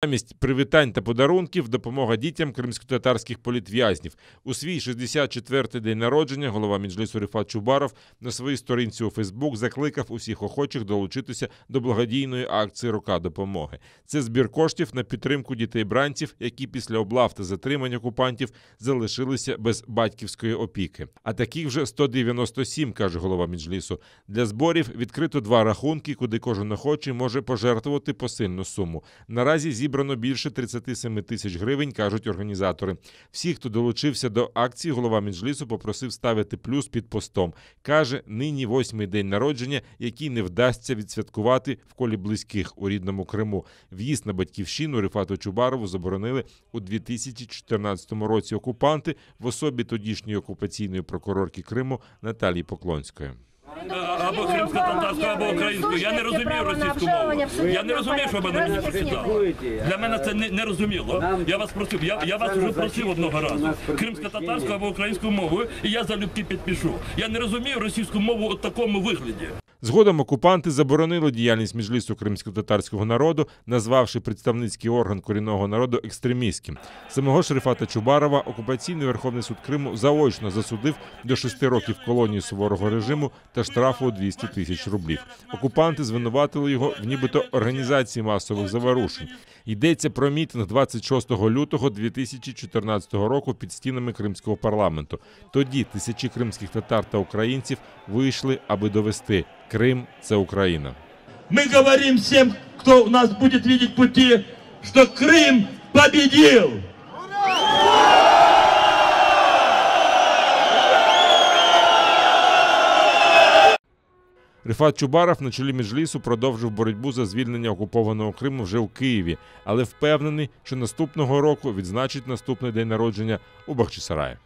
Замість привітань та подарунків – допомога дітям кримськотатарських політв'язнів. У свій 64-й день народження голова Меджлісу Рифат Чубаров на своїй сторінці у Фейсбук закликав усіх охочих долучитися до благодійної акції «Рука допомоги». Це збір коштів на підтримку дітей-бранців, які після облав та затримань окупантів залишилися без батьківської опіки. А таких вже 197, каже голова Меджлісу. Для зборів відкрито 2 рахунки, куди кожен охочий може пожертвувати посильну суму. Наразі зібрано більше 37 тисяч гривень, кажуть організатори. Всі, хто долучився до акції, голова Меджлісу попросив ставити плюс під постом. Каже, нині 8-й день народження, який не вдасться відсвяткувати в колі близьких у рідному Криму. В'їзд на батьківщину Рифату Чубарову заборонили у 2014 році окупанти в особі тодішньої окупаційної прокурорки Криму Наталії Поклонської. Або кримсько-татарську, або українську. Я не розумію російську мову. Я не розумію, що ви мені прочитали. Для мене це не розуміло. Я вас просив, я вас вже просив одного разу. Кримсько-татарську або українську мову, і я залюбки підпишу. Я не розумію російську мову у такому вигляді. Згодом окупанти заборонили діяльність Меджлісу кримськотатарського народу, назвавши представницький орган корінного народу екстремістським. Самого ж Рифата Чубарова окупаційний Верховний суд Криму заочно засудив до 6 років колонії суворого режиму та штрафу у 200 тисяч рублів. Окупанти звинуватили його в нібито організації масових заворушень. Йдеться про мітинг 26 лютого 2014 року під стінами кримського парламенту. Тоді тисячі кримських татар та українців вийшли, аби довести – Крим – це Україна. Ми говоримо всім, хто у нас буде бачити путі, що Крим победив! Рифат Чубаров на чолі Меджлісу продовжив боротьбу за звільнення окупованого Криму вже у Києві, але впевнений, що наступного року відзначить наступний день народження у Бахчисараї.